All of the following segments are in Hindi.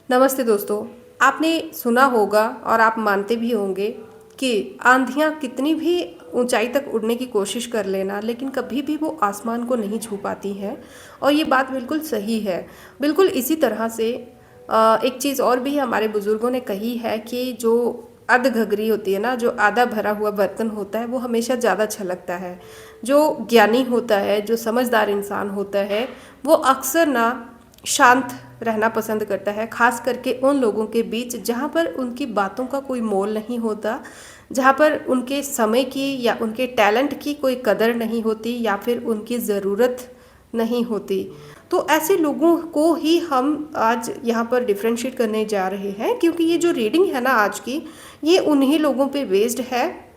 नमस्ते दोस्तों। आपने सुना होगा और आप मानते भी होंगे कि आंधियाँ कितनी भी ऊंचाई तक उड़ने की कोशिश कर लेना, लेकिन कभी भी वो आसमान को नहीं छू पाती हैं। और ये बात बिल्कुल सही है। बिल्कुल इसी तरह से एक चीज़ और भी हमारे बुज़ुर्गों ने कही है कि जो अधगगरी होती है ना, जो आधा भरा हुआ बर्तन होता है, वो हमेशा ज़्यादा छलकता है। जो ज्ञानी होता है, जो समझदार इंसान होता है, वो अक्सर ना शांत रहना पसंद करता है, खास करके उन लोगों के बीच जहाँ पर उनकी बातों का कोई मोल नहीं होता, जहाँ पर उनके समय की या उनके टैलेंट की कोई कदर नहीं होती या फिर उनकी ज़रूरत नहीं होती। तो ऐसे लोगों को ही हम आज यहाँ पर डिफ्रेंशिएट करने जा रहे हैं, क्योंकि ये जो रीडिंग है ना आज की, ये उन्हीं लोगों पे बेस्ड है।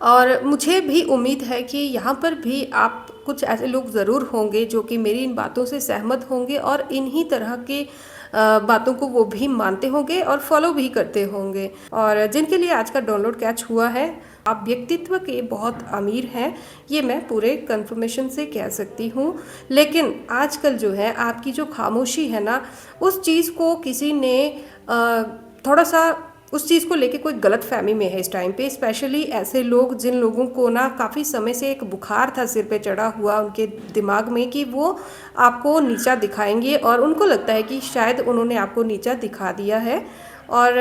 और मुझे भी उम्मीद है कि यहाँ पर भी आप कुछ ऐसे लोग ज़रूर होंगे जो कि मेरी इन बातों से सहमत होंगे और इन्हीं तरह के बातों को वो भी मानते होंगे और फॉलो भी करते होंगे, और जिनके लिए आज का डाउनलोड कैच हुआ है। आप व्यक्तित्व के बहुत अमीर हैं, ये मैं पूरे कंफर्मेशन से कह सकती हूँ। लेकिन आजकल जो है आपकी जो खामोशी है ना, उस चीज़ को किसी ने थोड़ा सा उस चीज़ को लेके कोई गलत फहमी में है इस टाइम पे। स्पेशली ऐसे लोग जिन लोगों को ना काफ़ी समय से एक बुखार था सिर पे चढ़ा हुआ उनके दिमाग में कि वो आपको नीचा दिखाएंगे, और उनको लगता है कि शायद उन्होंने आपको नीचा दिखा दिया है। और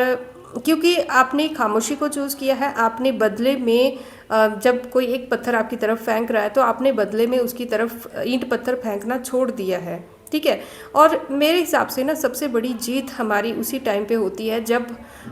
क्योंकि आपने खामोशी को चूज़ किया है, आपने बदले में जब कोई एक पत्थर आपकी तरफ फेंक रहा है तो आपने बदले में उसकी तरफ ईंट पत्थर फेंकना छोड़ दिया है। ठीक है। और मेरे हिसाब से ना सबसे बड़ी जीत हमारी उसी टाइम पे होती है जब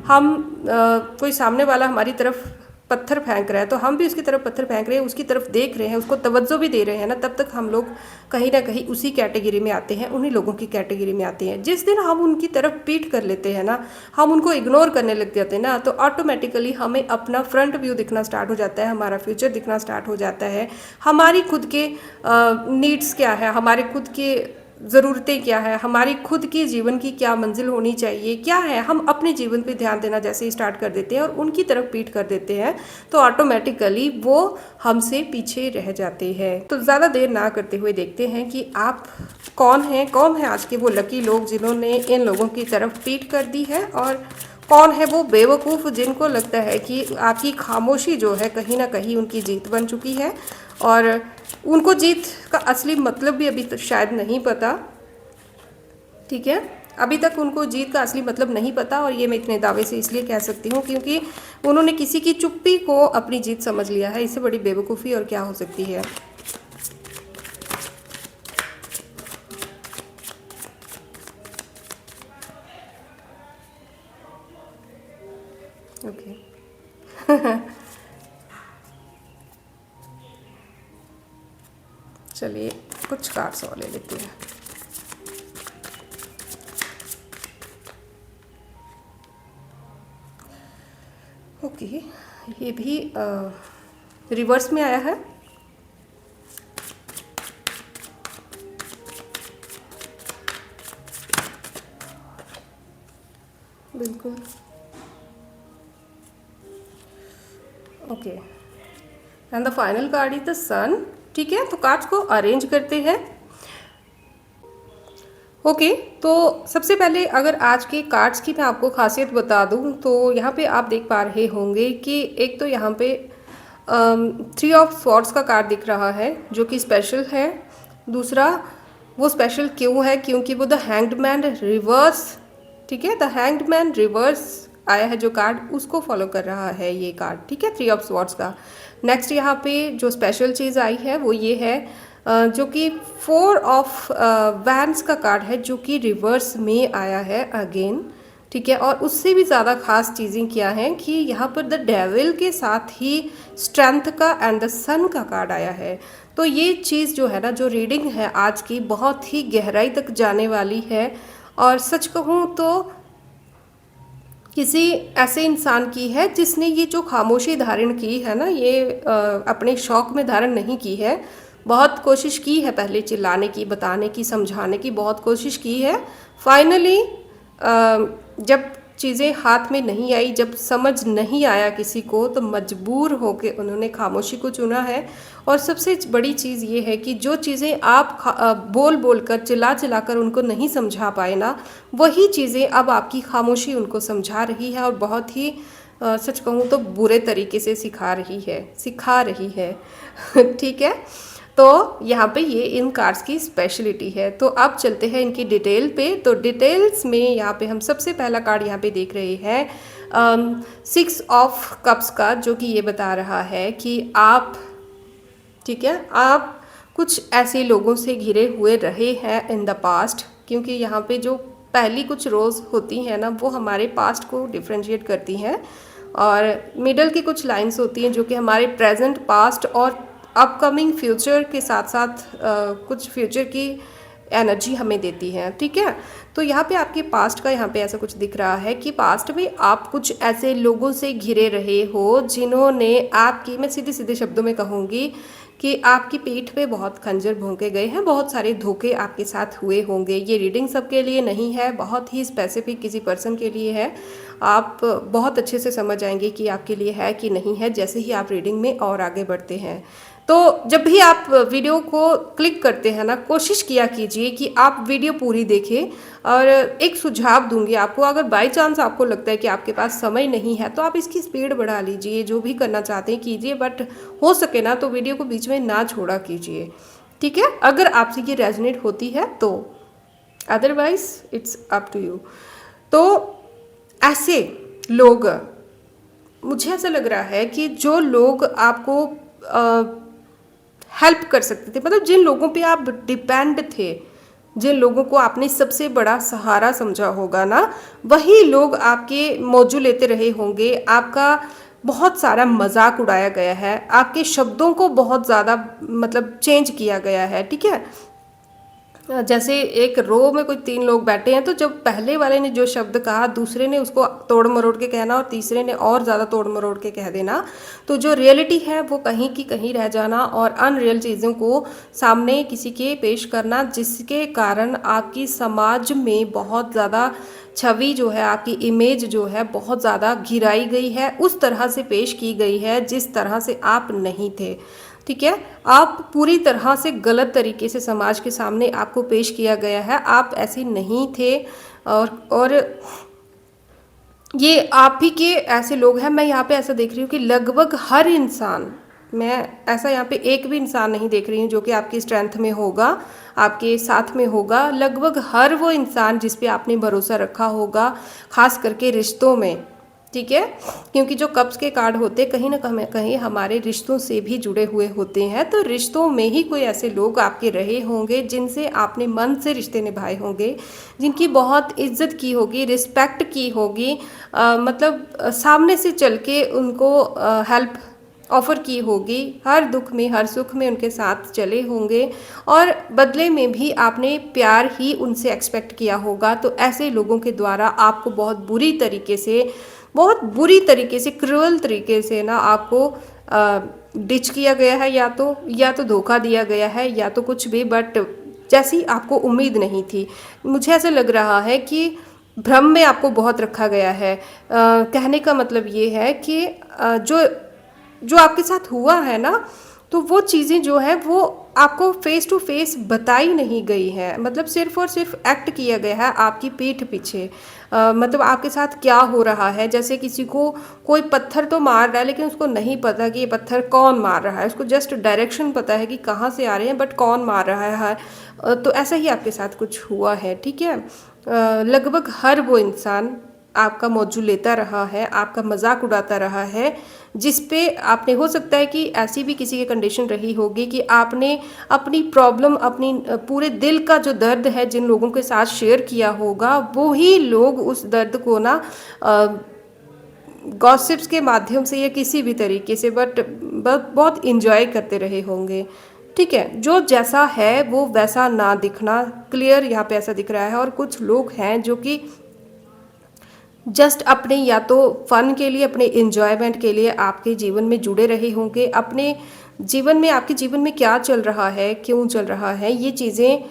हम कोई सामने वाला हमारी तरफ पत्थर फेंक रहा है तो हम भी उसकी तरफ पत्थर फेंक रहे हैं, उसकी तरफ देख रहे हैं, उसको तवज्जो भी दे रहे हैं ना, तब तक हम लोग कहीं ना कहीं उसी कैटेगरी में आते हैं, उन्हीं लोगों की कैटेगरी में आते हैं। जिस दिन हम उनकी तरफ पीठ कर लेते हैं ना, हम उनको इग्नोर करने लग जाते हैं ना, तो ऑटोमेटिकली हमें अपना फ्रंट व्यू दिखना स्टार्ट हो जाता है, हमारा फ्यूचर दिखना स्टार्ट हो जाता है, हमारी खुद के नीड्स क्या है, हमारे खुद के ज़रूरतें क्या है, हमारी खुद की जीवन की क्या मंजिल होनी चाहिए, क्या है, हम अपने जीवन पे ध्यान देना जैसे ही स्टार्ट कर देते हैं और उनकी तरफ पीठ कर देते हैं, तो ऑटोमेटिकली वो हमसे पीछे रह जाते हैं। तो ज़्यादा देर ना करते हुए देखते हैं कि आप कौन है आज के वो लकी लोग जिन्होंने इन लोगों की तरफ पीठ कर दी है, और कौन है वो बेवकूफ़ जिनको लगता है कि आपकी खामोशी जो है कहीं ना कहीं उनकी जीत बन चुकी है, और उनको जीत का असली मतलब भी अभी तक शायद नहीं पता। ठीक है, अभी तक उनको जीत का असली मतलब नहीं पता, और ये मैं इतने दावे से इसलिए कह सकती हूँ क्योंकि उन्होंने किसी की चुप्पी को अपनी जीत समझ लिया है। इससे बड़ी बेवकूफ़ी और क्या हो सकती है। ओके चलिए कुछ कार्ड्स और ले लेते हैं। ओके, ये भी रिवर्स में आया है। बिल्कुल okay, and the final card is the sun. ठीक है, तो कार्ड्स को अरेंज करते हैं। ओके, तो सबसे पहले अगर आज के कार्ड्स की मैं आपको खासियत बता दूं तो यहाँ पे आप देख पा रहे होंगे कि एक तो यहाँ पे 3 ऑफ स्वॉर्ड्स का कार्ड दिख रहा है जो कि स्पेशल है। दूसरा, वो स्पेशल क्यों है, क्योंकि वो द हैंग्ड मैन रिवर्स, ठीक है, द हैंग्ड मैन रिवर्स आया है जो कार्ड, उसको फॉलो कर रहा है ये कार्ड। ठीक है, 3 ऑफ स्वॉर्ड्स का। नेक्स्ट यहाँ पे जो स्पेशल चीज़ आई है वो ये है जो कि 4 ऑफ वैंड्स का कार्ड है जो कि रिवर्स में आया है अगेन। ठीक है, और उससे भी ज़्यादा खास चीज़ें क्या हैं कि यहाँ पर द डेविल के साथ ही स्ट्रेंथ का एंड द सन का कार्ड आया है। तो ये चीज़ जो है ना, जो रीडिंग है आज की, बहुत ही गहराई तक जाने वाली है, और सच कहूँ तो किसी ऐसे इंसान की है जिसने ये जो खामोशी धारण की है ना, ये अपने शौक में धारण नहीं की है। बहुत कोशिश की है पहले चिल्लाने की, बताने की, समझाने की बहुत कोशिश की है। फाइनली जब चीज़ें हाथ में नहीं आई, जब समझ नहीं आया किसी को, तो मजबूर होके उन्होंने खामोशी को चुना है। और सबसे बड़ी चीज़ ये है कि जो चीज़ें आप बोल बोल कर, चिल्ला चिल्ला कर उनको नहीं समझा पाए ना, वही चीज़ें अब आपकी खामोशी उनको समझा रही है, और बहुत ही सच कहूँ तो बुरे तरीके से सिखा रही है ठीक है। तो यहाँ पे ये इन कार्ड्स की स्पेशलिटी है। तो अब चलते हैं इनकी डिटेल पे। तो डिटेल्स में यहाँ पे हम सबसे पहला कार्ड यहाँ पे देख रहे हैं 6 ऑफ कप्स का, जो कि ये बता रहा है कि आप, ठीक है, आप कुछ ऐसे लोगों से घिरे हुए रहे हैं इन द पास्ट, क्योंकि यहाँ पे जो पहली कुछ रोज़ होती हैं ना, वो हमारे पास्ट को डिफ्रेंशिएट करती हैं, और मिडल की कुछ लाइंस होती हैं जो कि हमारे प्रेजेंट, पास्ट और अपकमिंग फ्यूचर के साथ साथ कुछ फ्यूचर की एनर्जी हमें देती है, ठीक है। तो यहाँ पे आपके पास्ट का यहाँ पे ऐसा कुछ दिख रहा है कि पास्ट में आप कुछ ऐसे लोगों से घिरे रहे हो जिन्होंने आपकी, मैं सीधे सीधे शब्दों में कहूँगी कि आपकी पीठ पे बहुत खंजर भोंके गए हैं, बहुत सारे धोखे आपके साथ हुए होंगे। ये रीडिंग सबके लिए नहीं है, बहुत ही स्पेसिफिक किसी पर्सन के लिए है। आप बहुत अच्छे से समझ आएंगे कि आपके लिए है कि नहीं है, जैसे ही आप रीडिंग में और आगे बढ़ते हैं। तो जब भी आप वीडियो को क्लिक करते हैं ना, कोशिश किया कीजिए कि आप वीडियो पूरी देखें। और एक सुझाव दूंगी आपको, अगर बाय चांस आपको लगता है कि आपके पास समय नहीं है, तो आप इसकी स्पीड बढ़ा लीजिए, जो भी करना चाहते हैं कीजिए, बट हो सके ना तो वीडियो को बीच में ना छोड़ा कीजिए, ठीक है, अगर आपसे ये रेजोनेट होती है तो। Otherwise it's up to you. तो ऐसे लोग, मुझे ऐसा लग रहा है कि जो लोग आपको हेल्प कर सकते थे, मतलब जिन लोगों पे आप डिपेंड थे, जिन लोगों को आपने सबसे बड़ा सहारा समझा होगा ना, वही लोग आपके मौजू लेते रहे होंगे। आपका बहुत सारा मजाक उड़ाया गया है, आपके शब्दों को बहुत ज़्यादा मतलब चेंज किया गया है, ठीक है। जैसे एक रो में कोई 3 लोग बैठे हैं, तो जब पहले वाले ने जो शब्द कहा, दूसरे ने उसको तोड़ मरोड़ के कहना और तीसरे ने और ज़्यादा तोड़ मरोड़ के कह देना, तो जो रियलिटी है वो कहीं की कहीं रह जाना और अनरियल चीज़ों को सामने किसी के पेश करना, जिसके कारण आपकी समाज में बहुत ज़्यादा छवि जो है, आपकी इमेज जो है बहुत ज़्यादा गिराई गई है, उस तरह से पेश की गई है जिस तरह से आप नहीं थे, ठीक है। आप पूरी तरह से गलत तरीके से समाज के सामने आपको पेश किया गया है, आप ऐसे नहीं थे। और ये आप ही के ऐसे लोग हैं। मैं यहाँ पे ऐसा देख रही हूँ कि लगभग हर इंसान, मैं ऐसा यहाँ पे एक भी इंसान नहीं देख रही हूँ जो कि आपकी स्ट्रेंथ में होगा, आपके साथ में होगा। लगभग हर वो इंसान जिस पे आपने भरोसा रखा होगा, खास करके रिश्तों में, ठीक है, क्योंकि जो कप्स के कार्ड होते कहीं ना कहीं हमारे रिश्तों से भी जुड़े हुए होते हैं। तो रिश्तों में ही कोई ऐसे लोग आपके रहे होंगे जिनसे आपने मन से रिश्ते निभाए होंगे, जिनकी बहुत इज्जत की होगी, रिस्पेक्ट की होगी, मतलब सामने से चल के उनको हेल्प ऑफ़र की होगी, हर दुख में हर सुख में उनके साथ चले होंगे, और बदले में भी आपने प्यार ही उनसे एक्सपेक्ट किया होगा। तो ऐसे लोगों के द्वारा आपको बहुत बुरी तरीके से क्रूअल तरीके से ना आपको डिच किया गया है, या तो धोखा दिया गया है, या तो कुछ भी, बट जैसी आपको उम्मीद नहीं थी। मुझे ऐसा लग रहा है कि भ्रम में आपको बहुत रखा गया है। कहने का मतलब ये है कि जो आपके साथ हुआ है ना, तो वो चीज़ें जो है वो आपको फेस टू फेस बताई नहीं गई है, मतलब सिर्फ और सिर्फ एक्ट किया गया है आपकी पीठ पीछे। मतलब आपके साथ क्या हो रहा है, जैसे किसी को कोई पत्थर तो मार रहा है लेकिन उसको नहीं पता कि ये पत्थर कौन मार रहा है, उसको जस्ट डायरेक्शन पता है कि कहाँ से आ रहे हैं, बट कौन मार रहा है। तो ऐसा ही आपके साथ कुछ हुआ है, ठीक है। लगभग हर वो इंसान आपका मौजू लेता रहा है, आपका मजाक उड़ाता रहा है, जिस पे आपने, हो सकता है कि ऐसी भी किसी की कंडीशन रही होगी कि आपने अपनी प्रॉब्लम, अपनी पूरे दिल का जो दर्द है जिन लोगों के साथ शेयर किया होगा, वो ही लोग उस दर्द को ना गॉसिप्स के माध्यम से या किसी भी तरीके से बट बहुत इंजॉय करते रहे होंगे, ठीक है। जो जैसा है वो वैसा ना दिखना, क्लियर यहाँ पे ऐसा दिख रहा है। और कुछ लोग हैं जो कि जस्ट अपने या तो फन के लिए, अपने इंजॉयमेंट के लिए आपके जीवन में जुड़े रहे होंगे। अपने जीवन में, आपके जीवन में क्या चल रहा है, क्यों चल रहा है, ये चीज़ें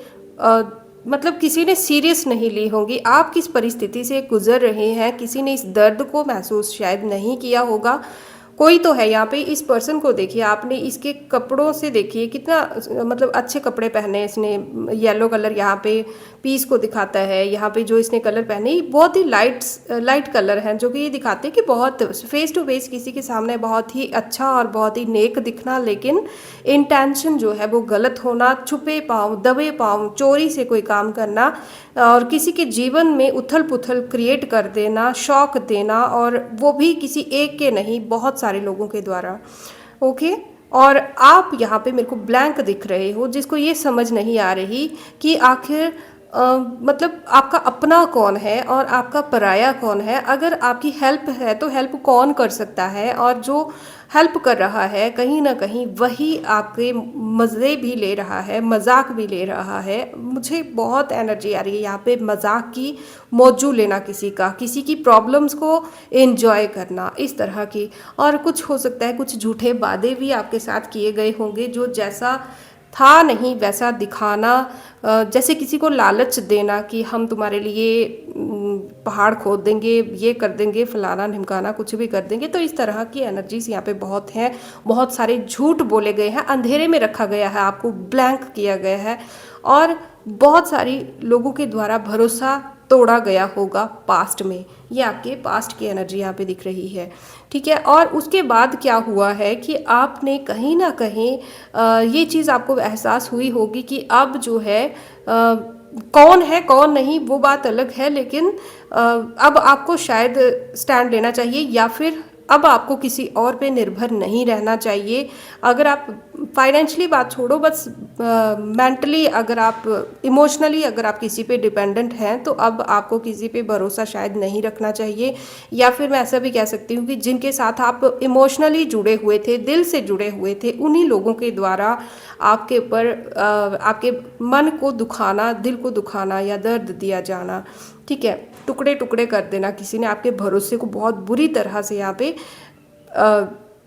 मतलब किसी ने सीरियस नहीं ली होंगी। आप किस परिस्थिति से गुजर रहे हैं, किसी ने इस दर्द को महसूस शायद नहीं किया होगा। कोई तो है यहाँ पे। इस पर्सन को देखिए, आपने इसके कपड़ों से देखिए कितना मतलब अच्छे कपड़े पहने हैं इसने। येलो कलर यहाँ पे पीस को दिखाता है। यहाँ पे जो इसने कलर पहने ये बहुत ही लाइट कलर हैं, जो कि ये दिखाते हैं कि बहुत फेस टू फेस किसी के सामने बहुत ही अच्छा और बहुत ही नेक दिखना, लेकिन इंटेंशन जो है वो गलत होना, छुपे पाँव दबे पाँव चोरी से कोई काम करना और किसी के जीवन में उथल पुथल क्रिएट कर देना, शौक देना, और वो भी किसी एक के नहीं, बहुत सारे लोगों के द्वारा। ओके। और आप यहाँ पे मेरे को ब्लैंक दिख रहे हो, जिसको ये समझ नहीं आ रही कि आखिर मतलब आपका अपना कौन है और आपका पराया कौन है। अगर आपकी हेल्प है तो हेल्प कौन कर सकता है, और जो हेल्प कर रहा है कहीं ना कहीं वही आपके मज़े भी ले रहा है, मजाक भी ले रहा है। मुझे बहुत एनर्जी आ रही है यहाँ पे मजाक की, मौजू लेना किसी का, किसी की प्रॉब्लम्स को एंजॉय करना, इस तरह की। और कुछ हो सकता है कुछ झूठे वादे भी आपके साथ किए गए होंगे, जो जैसा था नहीं वैसा दिखाना, जैसे किसी को लालच देना कि हम तुम्हारे लिए पहाड़ खोद देंगे, ये कर देंगे, फलाना ढिमकाना, कुछ भी कर देंगे। तो इस तरह की एनर्जीज यहाँ पे बहुत हैं। बहुत सारे झूठ बोले गए हैं, अंधेरे में रखा गया है, आपको ब्लैंक किया गया है, और बहुत सारी लोगों के द्वारा भरोसा तोड़ा गया होगा पास्ट में। ये आपके पास्ट की एनर्जी यहाँ पे दिख रही है, ठीक है। और उसके बाद क्या हुआ है कि आपने कहीं ना कहीं ये चीज़ आपको एहसास हुई होगी कि अब जो है कौन है कौन नहीं वो बात अलग है, लेकिन अब आपको शायद स्टैंड लेना चाहिए, या फिर अब आपको किसी और पे निर्भर नहीं रहना चाहिए। अगर आप फाइनेंशियली बात छोड़ो, बस मेंटली अगर आप, इमोशनली अगर आप किसी पे डिपेंडेंट हैं, तो अब आपको किसी पे भरोसा शायद नहीं रखना चाहिए। या फिर मैं ऐसा भी कह सकती हूँ कि जिनके साथ आप इमोशनली जुड़े हुए थे, दिल से जुड़े हुए थे, उन्हीं लोगों के द्वारा आपके ऊपर आपके मन को दुखाना, दिल को दुखाना या दर्द दिया जाना, ठीक है, टुकड़े टुकड़े कर देना। किसी ने आपके भरोसे को बहुत बुरी तरह से यहाँ पे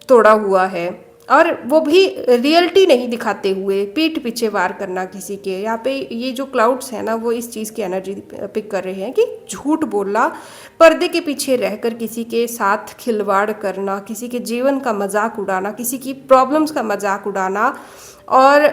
तोड़ा हुआ है, और वो भी रियलिटी नहीं दिखाते हुए पीठ पीछे वार करना किसी के। यहाँ पे ये जो क्लाउड्स है ना, वो इस चीज़ की एनर्जी पिक कर रहे हैं कि झूठ बोलना, पर्दे के पीछे रहकर किसी के साथ खिलवाड़ करना, किसी के जीवन का मजाक उड़ाना, किसी की प्रॉब्लम्स का मजाक उड़ाना। और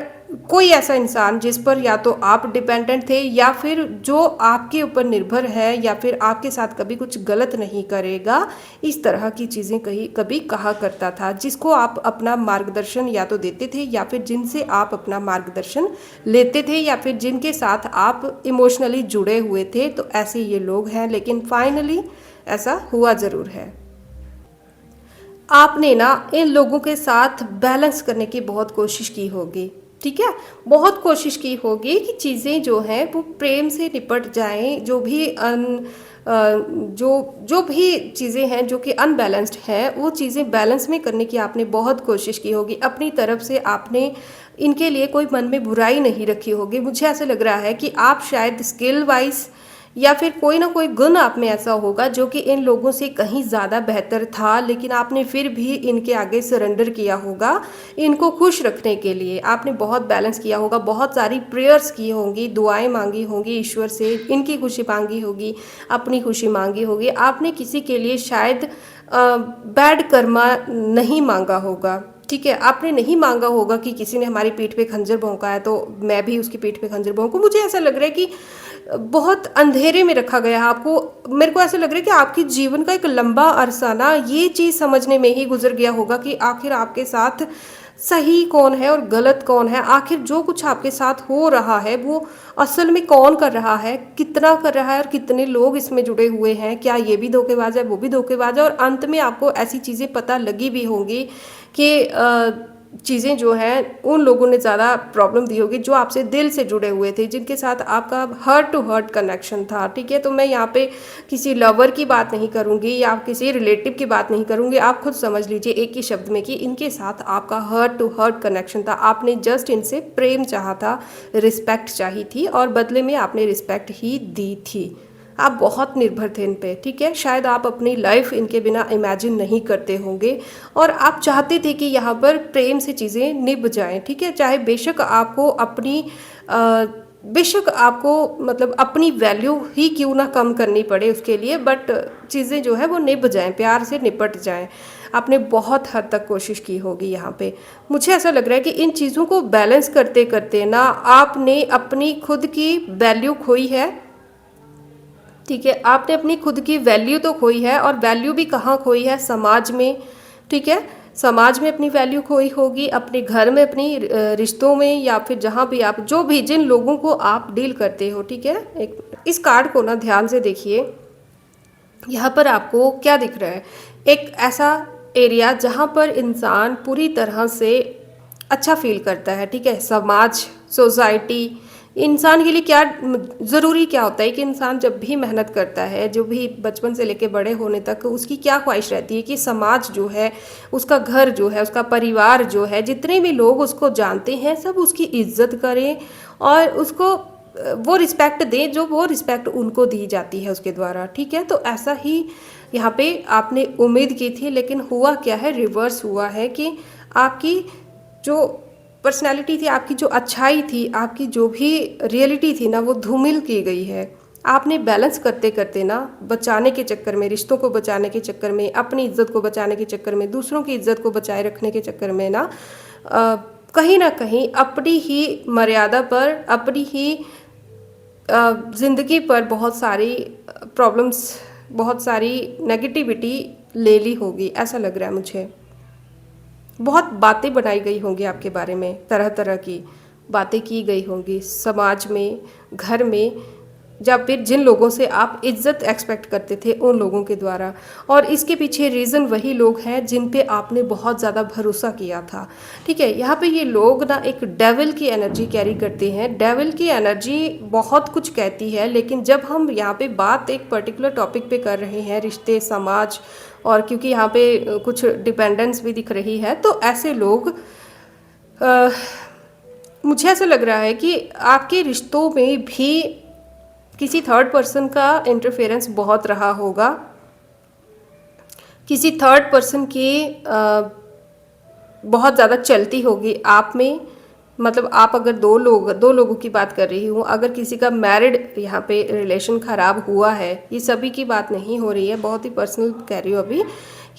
कोई ऐसा इंसान जिस पर या तो आप डिपेंडेंट थे, या फिर जो आपके ऊपर निर्भर है, या फिर आपके साथ कभी कुछ गलत नहीं करेगा, इस तरह की चीज़ें कभी कहा करता था, जिसको आप अपना मार्गदर्शन या तो देते थे, या फिर जिनसे आप अपना मार्गदर्शन लेते थे, या फिर जिनके साथ आप इमोशनली जुड़े हुए थे। तो ऐसे ये लोग हैं, लेकिन फाइनली ऐसा हुआ ज़रूर है। आपने ना इन लोगों के साथ बैलेंस करने की बहुत कोशिश की होगी, ठीक है, बहुत कोशिश की होगी कि चीज़ें जो हैं वो प्रेम से निपट जाएं। जो भी जो भी चीज़ें हैं जो कि अनबैलेंस्ड हैं, वो चीज़ें बैलेंस में करने की आपने बहुत कोशिश की होगी। अपनी तरफ से आपने इनके लिए कोई मन में बुराई नहीं रखी होगी। मुझे ऐसा लग रहा है कि आप शायद स्किल वाइज या फिर कोई ना कोई गुण आप में ऐसा होगा जो कि इन लोगों से कहीं ज़्यादा बेहतर था, लेकिन आपने फिर भी इनके आगे सरेंडर किया होगा। इनको खुश रखने के लिए आपने बहुत बैलेंस किया होगा, बहुत सारी प्रेयर्स की होंगी, दुआएं मांगी होंगी ईश्वर से, इनकी खुशी मांगी होगी, अपनी खुशी मांगी होगी। आपने किसी के लिए शायद बैड कर्मा नहीं मांगा होगा, ठीक है, आपने नहीं मांगा होगा कि किसी ने हमारी पीठ पे खंजर भोंका है तो मैं भी उसकी पीठ पे खंजर भोंकूं। मुझे ऐसा लग रहा है कि बहुत अंधेरे में रखा गया है आपको। मेरे को ऐसा लग रहा है कि आपके जीवन का एक लंबा अरसा ना ये चीज़ समझने में ही गुजर गया होगा कि आखिर आपके साथ सही कौन है और गलत कौन है। आखिर जो कुछ आपके साथ हो रहा है वो असल में कौन कर रहा है, कितना कर रहा है, और कितने लोग इसमें जुड़े हुए हैं। क्या ये भी धोखेबाज है, वो भी धोखेबाज है। और अंत में आपको ऐसी चीज़ें पता लगी भी होंगी कि चीज़ें जो हैं उन लोगों ने ज़्यादा प्रॉब्लम दी होगी जो आपसे दिल से जुड़े हुए थे, जिनके साथ आपका हार्ट टू हार्ट कनेक्शन था, ठीक है। तो मैं यहाँ पे किसी लवर की बात नहीं करूँगी या किसी रिलेटिव की बात नहीं करूँगी। आप खुद समझ लीजिए एक ही शब्द में कि इनके साथ आपका हार्ट टू हार्ट कनेक्शन था। आपने जस्ट इनसे प्रेम चाहा था, रिस्पेक्ट चाहिए थी, और बदले में आपने रिस्पेक्ट ही दी थी। आप बहुत निर्भर थे इन पे, ठीक है। शायद आप अपनी लाइफ इनके बिना इमेजिन नहीं करते होंगे, और आप चाहते थे कि यहाँ पर प्रेम से चीज़ें निभ जाएं, ठीक है। चाहे बेशक आपको अपनी बेशक आपको मतलब अपनी वैल्यू ही क्यों ना कम करनी पड़े उसके लिए, बट चीज़ें जो है वो निभ जाएं, प्यार से निपट जाएं। आपने बहुत हद तक कोशिश की होगी यहाँ पे। मुझे ऐसा लग रहा है कि इन चीज़ों को बैलेंस करते करते ना आपने अपनी खुद की वैल्यू खोई है। ठीक है, आपने अपनी खुद की वैल्यू तो खोई है, और वैल्यू भी कहाँ खोई है, समाज में। ठीक है, समाज में अपनी वैल्यू खोई होगी, अपने घर में, अपनी रिश्तों में, या फिर जहाँ भी आप जो भी जिन लोगों को आप डील करते हो। ठीक है, एक इस कार्ड को ना ध्यान से देखिए। यहाँ पर आपको क्या दिख रहा है, एक ऐसा एरिया जहाँ पर इंसान पूरी तरह से अच्छा फील करता है। ठीक है, समाज, सोसाइटी, इंसान के लिए क्या ज़रूरी क्या होता है कि इंसान जब भी मेहनत करता है, जो भी बचपन से लेकर बड़े होने तक उसकी क्या ख्वाहिश रहती है कि समाज जो है, उसका घर जो है, उसका परिवार जो है, जितने भी लोग उसको जानते हैं सब उसकी इज्जत करें और उसको वो रिस्पेक्ट दें जो वो रिस्पेक्ट उनको दी जाती है उसके द्वारा। ठीक है, तो ऐसा ही यहाँ पे आपने उम्मीद की थी, लेकिन हुआ क्या है, रिवर्स हुआ है कि आपकी जो पर्सनैलिटी थी, आपकी जो अच्छाई थी, आपकी जो भी रियलिटी थी ना, वो धूमिल की गई है। आपने बैलेंस करते करते ना, बचाने के चक्कर में, रिश्तों को बचाने के चक्कर में, अपनी इज्जत को बचाने के चक्कर में, दूसरों की इज्जत को बचाए रखने के चक्कर में ना कहीं ना कहीं अपनी ही मर्यादा पर, अपनी ही ज़िंदगी पर बहुत सारी प्रॉब्लम्स, बहुत सारी नेगेटिविटी ले ली होगी, ऐसा लग रहा है मुझे। बहुत बातें बनाई गई होंगी आपके बारे में, तरह तरह की बातें की गई होंगी समाज में, घर में, या फिर जिन लोगों से आप इज्जत एक्सपेक्ट करते थे उन लोगों के द्वारा। और इसके पीछे रीज़न वही लोग हैं जिन पे आपने बहुत ज़्यादा भरोसा किया था। ठीक है, यहाँ पे ये लोग ना एक डेविल की एनर्जी कैरी करते हैं। डेविल की एनर्जी बहुत कुछ कहती है, लेकिन जब हम यहाँ पे बात एक पर्टिकुलर टॉपिक पे कर रहे हैं, रिश्ते, समाज, और क्योंकि यहाँ पे कुछ डिपेंडेंस भी दिख रही है, तो ऐसे लोग मुझे ऐसा लग रहा है कि आपके रिश्तों में भी किसी थर्ड पर्सन का इंटरफेरेंस बहुत रहा होगा। किसी थर्ड पर्सन की बहुत ज़्यादा चलती होगी आप में। मतलब आप अगर दो लोगों की बात कर रही हूँ, अगर किसी का मैरिड यहाँ पे रिलेशन ख़राब हुआ है, ये सभी की बात नहीं हो रही है, बहुत ही पर्सनल कह रही हूँ अभी,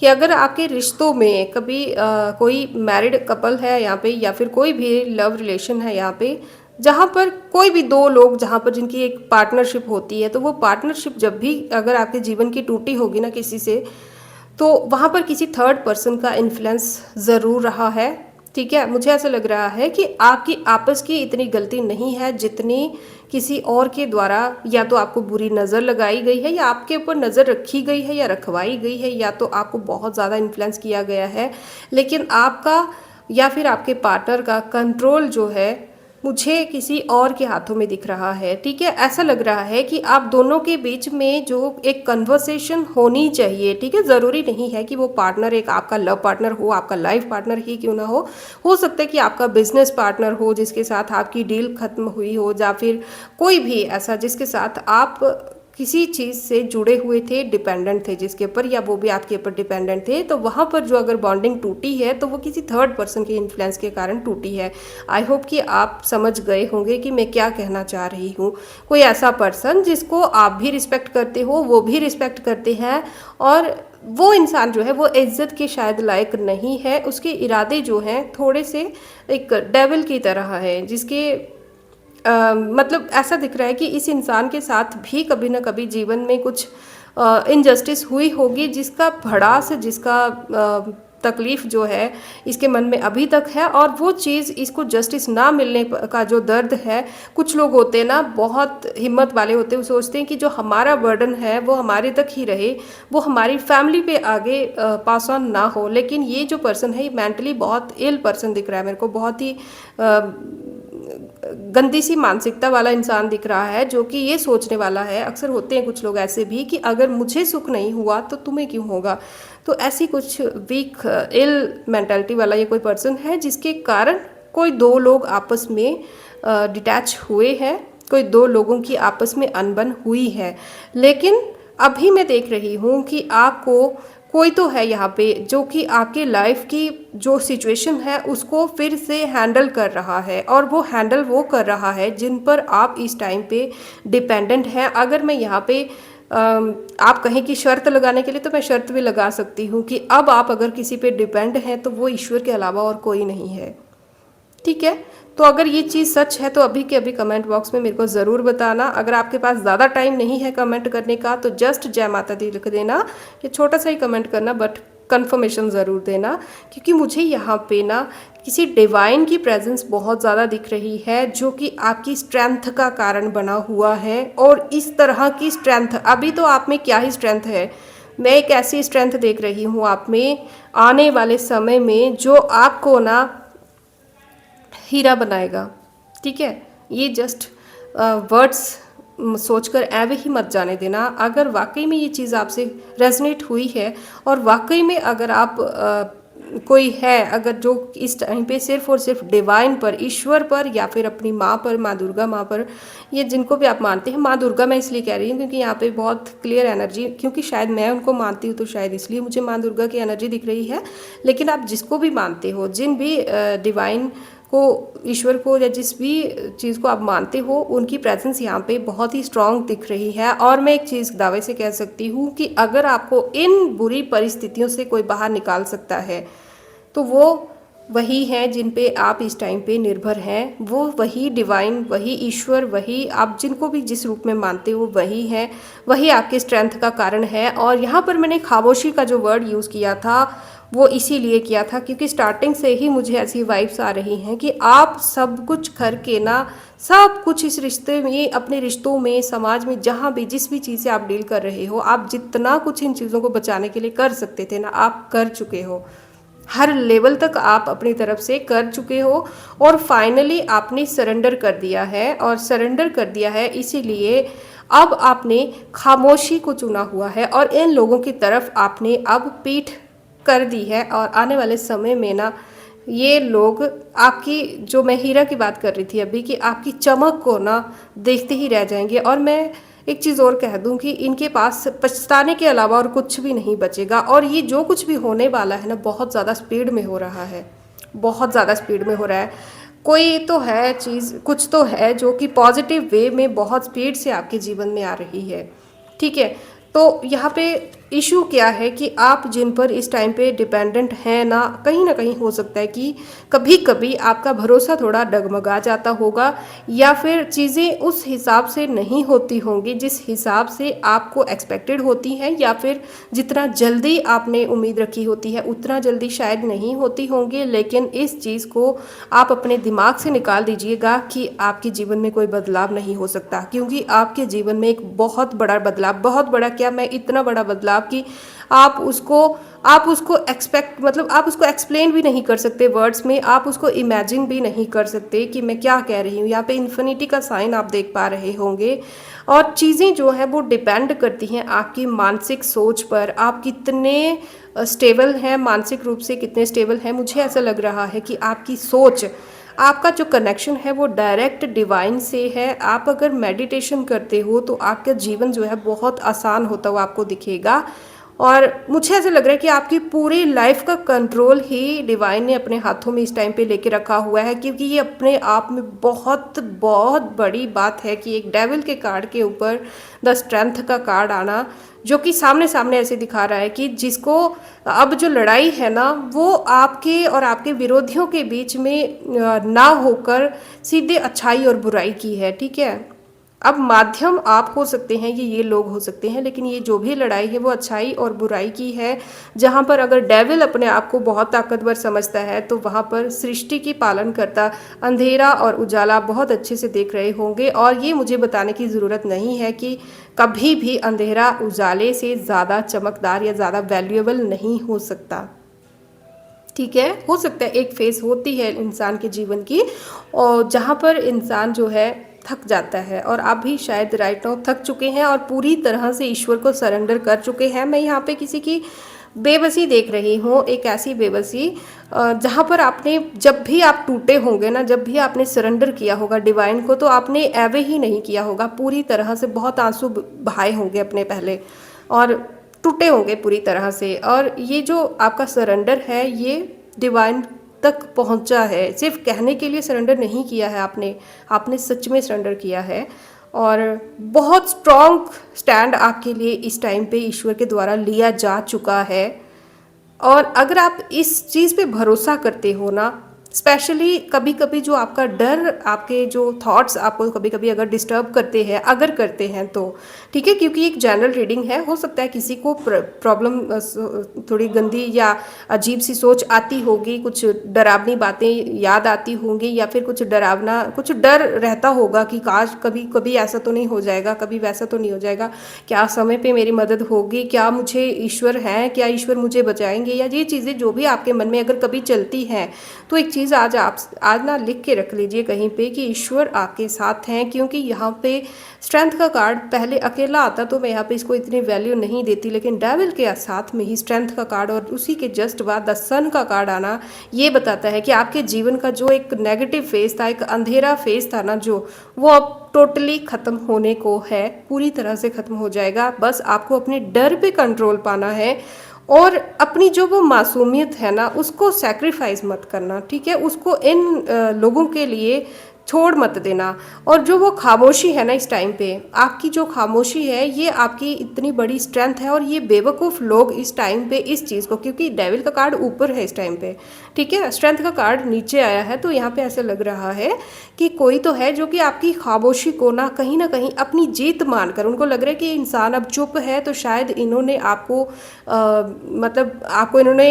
कि अगर आपके रिश्तों में कभी कोई मैरिड कपल है यहाँ पे, या फिर कोई भी लव रिलेशन है यहाँ पे, जहाँ पर कोई भी दो लोग, जहाँ पर जिनकी एक पार्टनरशिप होती है, तो वो पार्टनरशिप जब भी अगर आपके जीवन की टूटी होगी ना किसी से, तो वहाँ पर किसी थर्ड पर्सन का इन्फ्लुएंस ज़रूर रहा है। ठीक है, मुझे ऐसा लग रहा है कि आपकी आपस की इतनी गलती नहीं है जितनी किसी और के द्वारा या तो आपको बुरी नज़र लगाई गई है, या आपके ऊपर नज़र रखी गई है, या रखवाई गई है, या तो आपको बहुत ज़्यादा इन्फ्लुएंस किया गया है। लेकिन आपका या फिर आपके पार्टनर का कंट्रोल जो है मुझे किसी और के हाथों में दिख रहा है। ठीक है, ऐसा लग रहा है कि आप दोनों के बीच में जो एक कन्वर्सेशन होनी चाहिए, ठीक है, ज़रूरी नहीं है कि वो पार्टनर एक आपका लव पार्टनर हो, आपका लाइफ पार्टनर ही क्यों ना हो सकता है कि आपका बिजनेस पार्टनर हो जिसके साथ आपकी डील खत्म हुई हो, या फिर कोई भी ऐसा जिसके साथ आप किसी चीज़ से जुड़े हुए थे, डिपेंडेंट थे जिसके ऊपर, या वो भी आपके ऊपर डिपेंडेंट थे, तो वहाँ पर जो अगर बॉन्डिंग टूटी है तो वो किसी थर्ड पर्सन के इन्फ्लुएंस के कारण टूटी है। आई होप कि आप समझ गए होंगे कि मैं क्या कहना चाह रही हूँ। कोई ऐसा पर्सन जिसको आप भी रिस्पेक्ट करते हो, वो भी रिस्पेक्ट करते हैं, और वो इंसान जो है वो इज्जत के शायद लायक नहीं है, उसके इरादे जो हैं थोड़े से एक डेविल की तरह है, जिसके मतलब ऐसा दिख रहा है कि इस इंसान के साथ भी कभी ना कभी जीवन में कुछ इनजस्टिस हुई होगी, जिसका भड़ास, जिसका तकलीफ़ जो है इसके मन में अभी तक है, और वो चीज़, इसको जस्टिस ना मिलने का जो दर्द है, कुछ लोग होते हैं ना, बहुत हिम्मत वाले होते हैं, वो सोचते हैं कि जो हमारा बर्डन है वो हमारे तक ही रहे, वो हमारी फैमिली पे आगे पास ऑन ना हो। लेकिन ये जो पर्सन है ये मेंटली बहुत इल पर्सन दिख रहा है मेरे को, बहुत ही गंदी सी मानसिकता वाला इंसान दिख रहा है, जो कि ये सोचने वाला है, अक्सर होते हैं कुछ लोग ऐसे भी, कि अगर मुझे सुख नहीं हुआ तो तुम्हें क्यों होगा। तो ऐसी कुछ वीक इल मेंटालिटी वाला ये कोई पर्सन है, जिसके कारण कोई दो लोग आपस में डिटैच हुए हैं, कोई दो लोगों की आपस में अनबन हुई है। लेकिन अभी मैं देख रही हूँ कि आपको कोई तो है यहाँ पे जो कि आपके लाइफ की जो सिचुएशन है उसको फिर से हैंडल कर रहा है, और वो हैंडल वो कर रहा है जिन पर आप इस टाइम पे डिपेंडेंट हैं। अगर मैं यहाँ पे आप कहें कि शर्त लगाने के लिए, तो मैं शर्त भी लगा सकती हूँ कि अब आप अगर किसी पे डिपेंड हैं तो वो ईश्वर के अलावा और कोई नहीं है। ठीक है, तो अगर ये चीज़ सच है तो अभी के अभी कमेंट बॉक्स में मेरे को ज़रूर बताना। अगर आपके पास ज़्यादा टाइम नहीं है कमेंट करने का तो जस्ट जय माता दी लिख देना, ये छोटा सा ही कमेंट करना, बट कंफर्मेशन ज़रूर देना, क्योंकि मुझे यहाँ पे ना किसी डिवाइन की प्रेजेंस बहुत ज़्यादा दिख रही है जो कि आपकी स्ट्रेंथ का कारण बना हुआ है। और इस तरह की स्ट्रेंथ, अभी तो आप में क्या ही स्ट्रेंथ है, मैं एक ऐसी स्ट्रेंथ देख रही हूँ आप में आने वाले समय में जो आपको ना हीरा बनाएगा। ठीक है, ये जस्ट वर्ड्स सोचकर ऐवे ही मत जाने देना। अगर वाकई में ये चीज़ आपसे रेजनेट हुई है और वाकई में अगर आप कोई है अगर जो इस टाइम पे सिर्फ और सिर्फ डिवाइन पर, ईश्वर पर, या फिर अपनी माँ पर, माँ दुर्गा माँ पर, ये जिनको भी आप मानते हैं, माँ दुर्गा मैं इसलिए कह रही हूँ क्योंकि यहाँ पे बहुत क्लियर एनर्जी, क्योंकि शायद मैं उनको मानती हूँ तो शायद इसलिए मुझे माँ दुर्गा की एनर्जी दिख रही है। लेकिन आप जिसको भी मानते हो, जिन भी डिवाइन को, ईश्वर को, या जिस भी चीज़ को आप मानते हो, उनकी प्रेजेंस यहाँ पे बहुत ही स्ट्रांग दिख रही है। और मैं एक चीज़ दावे से कह सकती हूँ कि अगर आपको इन बुरी परिस्थितियों से कोई बाहर निकाल सकता है तो वो वही हैं जिन पे आप इस टाइम पे निर्भर हैं। वो वही डिवाइन, वही ईश्वर, वही आप जिनको भी जिस रूप में मानते हो वही हैं, वही आपके स्ट्रेंथ का कारण है। और यहाँ पर मैंने खामोशी का जो वर्ड यूज़ किया था वो इसीलिए किया था क्योंकि स्टार्टिंग से ही मुझे ऐसी वाइब्स आ रही हैं कि आप सब कुछ करके ना, सब कुछ इस रिश्ते में, अपने रिश्तों में, समाज में, जहाँ भी जिस भी चीज़ से आप डील कर रहे हो, आप जितना कुछ इन चीज़ों को बचाने के लिए कर सकते थे ना, आप कर चुके हो। हर लेवल तक आप अपनी तरफ से कर चुके हो और फाइनली आपने सरेंडर कर दिया है। और सरेंडर कर दिया है इसीलिए अब आपने खामोशी को चुना हुआ है और इन लोगों की तरफ आपने अब पीठ कर दी है। और आने वाले समय में ना ये लोग आपकी, जो मैं हीरा की बात कर रही थी अभी, कि आपकी चमक को ना देखते ही रह जाएंगे। और मैं एक चीज़ और कह दूं कि इनके पास पछताने के अलावा और कुछ भी नहीं बचेगा। और ये जो कुछ भी होने वाला है ना, बहुत ज़्यादा स्पीड में हो रहा है, बहुत ज़्यादा स्पीड में हो रहा है। कोई तो है चीज़, कुछ तो है जो कि पॉजिटिव वे में बहुत स्पीड से आपके जीवन में आ रही है। ठीक है, तो यहाँ पे इशू क्या है कि आप जिन पर इस टाइम पे डिपेंडेंट हैं ना कहीं हो सकता है कि कभी कभी आपका भरोसा थोड़ा डगमगा जाता होगा, या फिर चीज़ें उस हिसाब से नहीं होती होंगी जिस हिसाब से आपको एक्सपेक्टेड होती हैं, या फिर जितना जल्दी आपने उम्मीद रखी होती है उतना जल्दी शायद नहीं होती होंगी। लेकिन इस चीज़ को आप अपने दिमाग से निकाल दीजिएगा कि आपके जीवन में कोई बदलाव नहीं हो सकता, क्योंकि आपके जीवन में एक बहुत बड़ा बदलाव, बहुत बड़ा क्या, मैं इतना बड़ा बदलाव कि आप उसको एक्सपेक्ट, मतलब आप उसको एक्सप्लेन भी नहीं कर सकते वर्ड्स में, आप उसको इमेजिन भी नहीं कर सकते कि मैं क्या कह रही हूँ। यहाँ पे इन्फिनिटी का साइन आप देख पा रहे होंगे। और चीज़ें जो है वो डिपेंड करती हैं आपकी मानसिक सोच पर, आप कितने स्टेबल हैं, मानसिक रूप से कितने स्टेबल हैं। मुझे ऐसा लग रहा है कि आपकी सोच, आपका जो कनेक्शन है वो डायरेक्ट डिवाइन से है। आप अगर मेडिटेशन करते हो तो आपका जीवन जो है बहुत आसान होता हुआ आपको दिखेगा। और मुझे ऐसा लग रहा है कि आपकी पूरी लाइफ का कंट्रोल ही डिवाइन ने अपने हाथों में इस टाइम पे लेके रखा हुआ है, क्योंकि ये अपने आप में बहुत बहुत बड़ी बात है कि एक डेविल के कार्ड के ऊपर द स्ट्रेंथ का कार्ड आना, जो कि सामने सामने ऐसे दिखा रहा है कि जिसको अब जो लड़ाई है ना वो आपके और आपके विरोधियों के बीच में ना होकर सीधे अच्छाई और बुराई की है। ठीक है, अब माध्यम आप हो सकते हैं, ये लोग हो सकते हैं, लेकिन ये जो भी लड़ाई है वो अच्छाई और बुराई की है। जहाँ पर अगर डेविल अपने आप को बहुत ताकतवर समझता है तो वहाँ पर सृष्टि की पालन करता अंधेरा और उजाला बहुत अच्छे से देख रहे होंगे। और ये मुझे बताने की ज़रूरत नहीं है कि कभी भी अंधेरा उजाले से ज़्यादा चमकदार या ज़्यादा वैल्यूएबल नहीं हो सकता। ठीक है, हो सकता है एक फेस होती है इंसान के जीवन की, और जहाँ पर इंसान जो है थक जाता है, और आप भी शायद राइट नाउ थक चुके हैं और पूरी तरह से ईश्वर को सरेंडर कर चुके हैं। मैं यहाँ पे किसी की बेबसी देख रही हूँ, एक ऐसी बेबसी जहाँ पर आपने, जब भी आप टूटे होंगे ना, जब भी आपने सरेंडर किया होगा डिवाइन को, तो आपने एवे ही नहीं किया होगा, पूरी तरह से बहुत आंसू बहाए होंगे अपने पहले। और टूटे होंगे पूरी तरह से। और ये जो आपका सरेंडर है ये डिवाइन तक पहुंचा है, सिर्फ कहने के लिए सरेंडर नहीं किया है आपने, आपने सच में सरेंडर किया है। और बहुत स्ट्रॉन्ग स्टैंड आपके लिए इस टाइम पे ईश्वर के द्वारा लिया जा चुका है। और अगर आप इस चीज़ पे भरोसा करते हो ना, स्पेशली कभी कभी जो आपका डर, आपके जो थॉट्स आपको कभी कभी अगर डिस्टर्ब करते हैं, अगर करते हैं तो ठीक है, क्योंकि एक जनरल रीडिंग है, हो सकता है किसी को प्रॉब्लम थोड़ी गंदी या अजीब सी सोच आती होगी, कुछ डरावनी बातें याद आती होंगी, या फिर कुछ डरावना, कुछ डर रहता होगा कि काश कभी कभी ऐसा तो नहीं हो जाएगा, कभी वैसा तो नहीं हो जाएगा, क्या समय पे मेरी मदद होगी, क्या मुझे ईश्वर है, क्या ईश्वर मुझे बचाएंगे, या ये चीज़ें जो भी आपके मन में अगर कभी चलती हैं, तो एक चीज़ आज ना लिख के रख लीजिए कहीं पे कि ईश्वर आपके साथ हैं। क्योंकि यहाँ पे स्ट्रेंथ का कार्ड पहले अकेला आता तो मैं यहाँ पे इसको इतनी वैल्यू नहीं देती, लेकिन डेविल के साथ में ही स्ट्रेंथ का कार्ड और उसी के जस्ट बाद द सन का कार्ड आना ये बताता है कि आपके जीवन का जो एक नेगेटिव फेज था, एक अंधेरा फेज था ना, जो वो अब टोटली ख़त्म होने को है, पूरी तरह से ख़त्म हो जाएगा। बस आपको अपने डर पे कंट्रोल पाना है और अपनी जो वो मासूमियत है ना उसको सैक्रिफाइस मत करना, ठीक है, उसको इन लोगों के लिए छोड़ मत देना। और जो वो खामोशी है ना इस टाइम पे, आपकी जो खामोशी है ये आपकी इतनी बड़ी स्ट्रेंथ है। और ये बेवकूफ़ लोग इस टाइम पे इस चीज़ को, क्योंकि डेविल का कार्ड ऊपर है इस टाइम पे, ठीक है, स्ट्रेंथ का कार्ड नीचे आया है, तो यहाँ पे ऐसे लग रहा है कि कोई तो है जो कि आपकी खामोशी को ना कहीं अपनी जीत मानकर, उनको लग रहा है कि इंसान अब चुप है तो शायद इन्होंने आपको मतलब आपको इन्होंने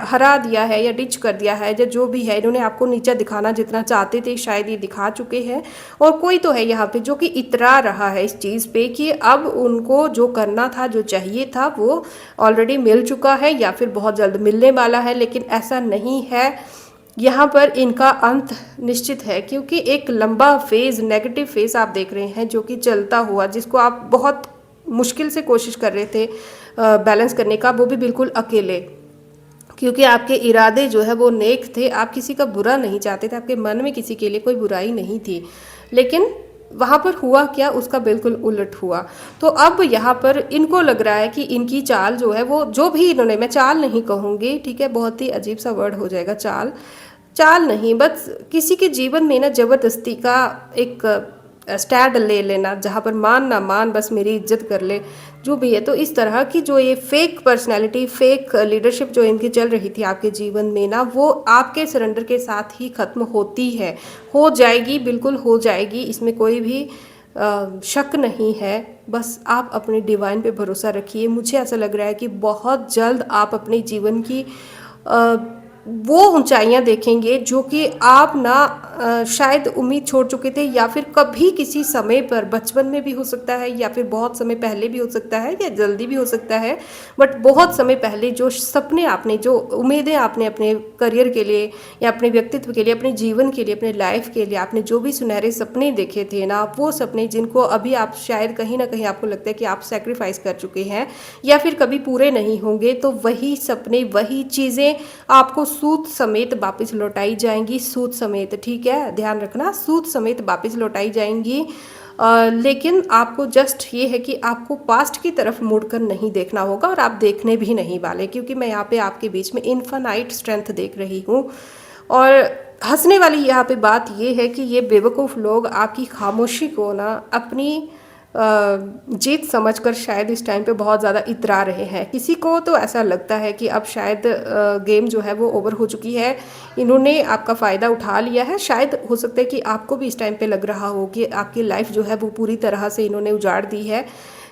हरा दिया है या डिच कर दिया है, या जो भी है, इन्होंने आपको नीचा दिखाना जितना चाहते थे शायद ये दिखा चुके हैं। और कोई तो है यहाँ पे जो कि इतरा रहा है इस चीज़ पे कि अब उनको जो करना था, जो चाहिए था, वो ऑलरेडी मिल चुका है या फिर बहुत जल्द मिलने वाला है। लेकिन ऐसा नहीं है, यहाँ पर इनका अंत निश्चित है, क्योंकि एक लंबा फेज़, नेगेटिव फेज़ आप देख रहे हैं जो कि चलता हुआ, जिसको आप बहुत मुश्किल से कोशिश कर रहे थे बैलेंस करने का, वो भी बिल्कुल अकेले, क्योंकि आपके इरादे जो है वो नेक थे, आप किसी का बुरा नहीं चाहते थे, आपके मन में किसी के लिए कोई बुराई नहीं थी। लेकिन वहाँ पर हुआ क्या, उसका बिल्कुल उलट हुआ। तो अब यहाँ पर इनको लग रहा है कि इनकी चाल जो है वो, जो भी इन्होंने, मैं चाल नहीं कहूँगी, ठीक है, बहुत ही अजीब सा वर्ड हो जाएगा चाल, चाल नहीं, बस किसी के जीवन में ना ज़बरदस्ती का एक स्टैंड ले लेना, जहाँ पर मान ना मान, बस मेरी इज्जत कर ले, जो भी है। तो इस तरह की जो ये फेक पर्सनैलिटी, फेक लीडरशिप जो इनकी चल रही थी आपके जीवन में ना, वो आपके सरेंडर के साथ ही ख़त्म होती है, हो जाएगी, बिल्कुल हो जाएगी, इसमें कोई भी शक नहीं है। बस आप अपने डिवाइन पे भरोसा रखिए। मुझे ऐसा लग रहा है कि बहुत जल्द आप अपने जीवन की वो ऊंचाइयां देखेंगे जो कि आप ना शायद उम्मीद छोड़ चुके थे, या फिर कभी किसी समय पर, बचपन में भी हो सकता है या फिर बहुत समय पहले भी हो सकता है या जल्दी भी हो सकता है, बट बहुत समय पहले जो सपने आपने, जो उम्मीदें आपने अपने करियर के लिए या अपने व्यक्तित्व के लिए, अपने जीवन के लिए, अपने लाइफ के लिए आपने जो भी सुनहरे सपने देखे थे ना, वो सपने जिनको अभी आप शायद कहीं ना कहीं आपको लगता है कि आप सेक्रीफाइस कर चुके हैं या फिर कभी पूरे नहीं होंगे, तो वही सपने, वही चीज़ें आपको सूद समेत वापस लौटाई जाएंगी, सूद समेत, ठीक है, ध्यान रखना, सूद समेत वापस लौटाई जाएंगी। लेकिन आपको जस्ट ये है कि आपको पास्ट की तरफ मुड़कर नहीं देखना होगा, और आप देखने भी नहीं वाले, क्योंकि मैं यहाँ पे आपके बीच में इन्फानाइट स्ट्रेंथ देख रही हूँ। और हंसने वाली यहाँ पे बात ये है कि ये बेवकूफ़ लोग आपकी खामोशी को ना अपनी जीत समझकर शायद इस टाइम पे बहुत ज़्यादा इतरा रहे हैं। किसी को तो ऐसा लगता है कि अब शायद गेम जो है वो ओवर हो चुकी है, इन्होंने आपका फ़ायदा उठा लिया है। शायद हो सकता है कि आपको भी इस टाइम पे लग रहा हो कि आपकी लाइफ जो है वो पूरी तरह से इन्होंने उजाड़ दी है,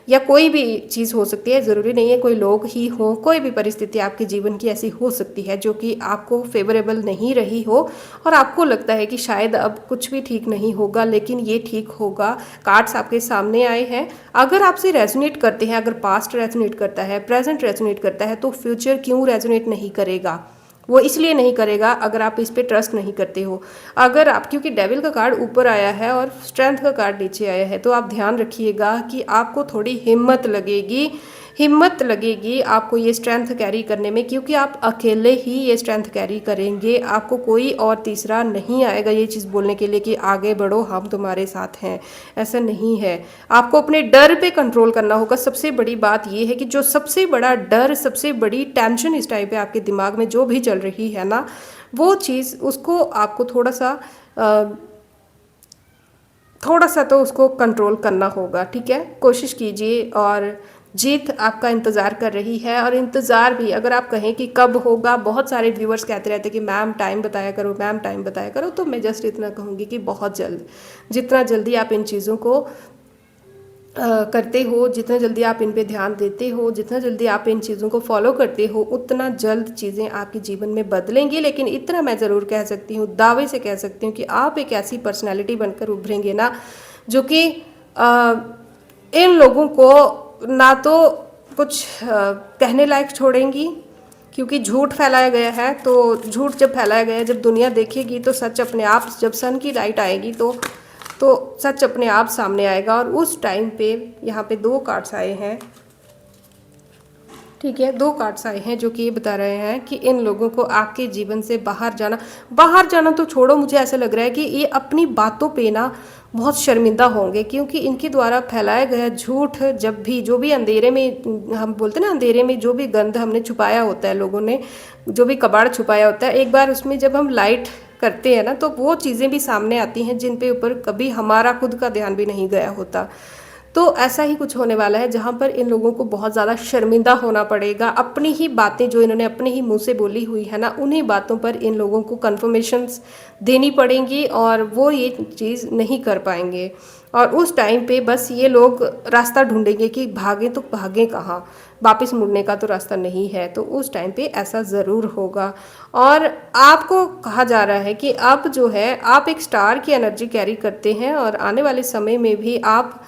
या कोई भी चीज़ हो सकती है, ज़रूरी नहीं है कोई लोग ही हो, कोई भी परिस्थिति आपके जीवन की ऐसी हो सकती है जो कि आपको फेवरेबल नहीं रही हो और आपको लगता है कि शायद अब कुछ भी ठीक नहीं होगा, लेकिन ये ठीक होगा। कार्ड्स आपके सामने आए हैं, अगर आपसे रेजोनेट करते हैं, अगर पास्ट रेजोनेट करता है, प्रेजेंट रेजोनेट करता है, तो फ्यूचर क्यों रेजोनेट नहीं करेगा? वो इसलिए नहीं करेगा अगर आप इस पे ट्रस्ट नहीं करते हो। अगर आप, क्योंकि डेविल का कार्ड ऊपर आया है और स्ट्रेंथ का कार्ड नीचे आया है, तो आप ध्यान रखिएगा कि आपको थोड़ी हिम्मत लगेगी, हिम्मत लगेगी आपको ये स्ट्रेंथ कैरी करने में, क्योंकि आप अकेले ही ये स्ट्रेंथ कैरी करेंगे। आपको कोई और तीसरा नहीं आएगा ये चीज़ बोलने के लिए कि आगे बढ़ो, हम तुम्हारे साथ हैं। ऐसा नहीं है। आपको अपने डर पे कंट्रोल करना होगा। सबसे बड़ी बात ये है कि जो सबसे बड़ा डर, सबसे बड़ी टेंशन इस टाइम पे आपके दिमाग में जो भी चल रही है ना, वो चीज़ उसको आपको थोड़ा सा तो उसको कंट्रोल करना होगा। ठीक है, कोशिश कीजिए। और जीत आपका इंतज़ार कर रही है। और इंतज़ार भी अगर आप कहें कि कब होगा, बहुत सारे व्यूअर्स कहते रहते हैं कि मैम टाइम बताया करो, मैम टाइम बताया करो, तो मैं जस्ट इतना कहूँगी कि बहुत जल्द, जितना जल्दी आप इन चीज़ों को करते हो, जितना जल्दी आप इन पे ध्यान देते हो, जितना जल्दी आप इन चीज़ों को फॉलो करते हो, उतना जल्द चीज़ें आपके जीवन में बदलेंगी। लेकिन इतना मैं ज़रूर कह सकती हूँ, दावे से कह सकती हूँ कि आप एक ऐसी पर्सनैलिटी बनकर उभरेंगे ना, जो कि इन लोगों को ना तो कुछ कहने लायक छोड़ेंगी, क्योंकि झूठ फैलाया गया है। तो झूठ जब फैलाया गया है, जब दुनिया देखेगी तो सच अपने आप, जब सन की लाइट आएगी तो सच अपने आप सामने आएगा। और उस टाइम पे यहाँ पे 2 कार्ड्स आए हैं। ठीक है, 2 कार्ड्स आए हैं जो कि ये बता रहे हैं कि इन लोगों को आपके जीवन से बाहर जाना तो छोड़ो, मुझे ऐसा लग रहा है कि ये अपनी बातों पे ना बहुत शर्मिंदा होंगे, क्योंकि इनके द्वारा फैलाया गया झूठ, जब भी जो भी अंधेरे में, हम बोलते हैं ना, अंधेरे में जो भी गंध हमने छुपाया होता है, लोगों ने जो भी कबाड़ छुपाया होता है, एक बार उसमें जब हम लाइट करते हैं ना, तो वो चीज़ें भी सामने आती हैं जिन पे ऊपर कभी हमारा खुद का ध्यान भी नहीं गया होता। तो ऐसा ही कुछ होने वाला है, जहाँ पर इन लोगों को बहुत ज़्यादा शर्मिंदा होना पड़ेगा। अपनी ही बातें जो इन्होंने अपने ही मुंह से बोली हुई है ना, उन्हीं बातों पर इन लोगों को कन्फर्मेशंस देनी पड़ेंगी, और वो ये चीज़ नहीं कर पाएंगे। और उस टाइम पे बस ये लोग रास्ता ढूंढेंगे कि भागें तो भागें कहाँ, वापस मुड़ने का तो रास्ता नहीं है। तो उस टाइम पे ऐसा ज़रूर होगा। और आपको कहा जा रहा है कि अब जो है, आप एक स्टार की एनर्जी कैरी करते हैं, और आने वाले समय में भी आप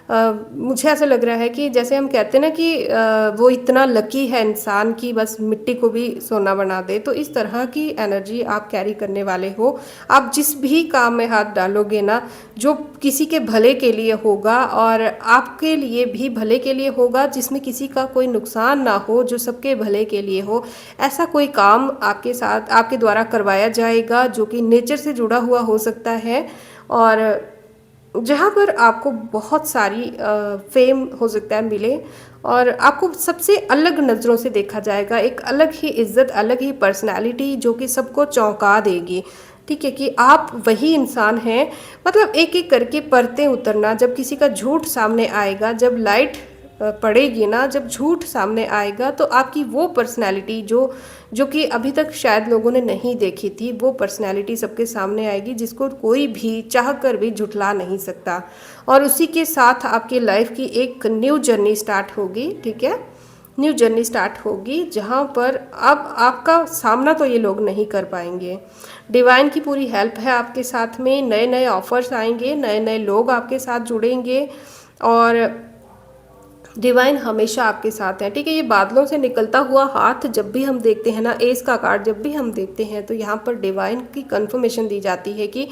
मुझे ऐसा लग रहा है कि जैसे हम कहते हैं ना कि वो इतना लकी है इंसान की बस मिट्टी को भी सोना बना दे, तो इस तरह की एनर्जी आप कैरी करने वाले हो। आप जिस भी काम में हाथ डालोगे ना, जो किसी के भले के लिए होगा और आपके लिए भी भले के लिए होगा, जिसमें किसी का कोई नुकसान ना हो, जो सबके भले के लिए हो, ऐसा कोई काम आपके साथ, आपके द्वारा करवाया जाएगा, जो कि नेचर से जुड़ा हुआ हो सकता है, और जहाँ पर आपको बहुत सारी फेम हो सकता है मिले, और आपको सबसे अलग नज़रों से देखा जाएगा, एक अलग ही इज्जत, अलग ही पर्सनालिटी जो कि सबको चौंका देगी। ठीक है, कि आप वही इंसान हैं। मतलब एक एक करके परतें उतरना, जब किसी का झूठ सामने आएगा, जब लाइट पड़ेगी ना, जब झूठ सामने आएगा, तो आपकी वो पर्सनैलिटी जो कि अभी तक शायद लोगों ने नहीं देखी थी, वो पर्सनैलिटी सबके सामने आएगी, जिसको कोई भी चाह कर भी झुठला नहीं सकता। और उसी के साथ आपकी लाइफ की एक न्यू जर्नी स्टार्ट होगी। ठीक है, न्यू जर्नी स्टार्ट होगी, जहाँ पर अब आपका सामना तो ये लोग नहीं कर पाएंगे। डिवाइन की पूरी हेल्प है आपके साथ में। नए नए ऑफर्स आएंगे, नए नए लोग आपके साथ जुड़ेंगे, और डिवाइन हमेशा आपके साथ है। ठीक है, ये बादलों से निकलता हुआ हाथ जब भी हम देखते हैं ना, एस का कार्ड जब भी हम देखते हैं, तो यहाँ पर डिवाइन की कंफर्मेशन दी जाती है कि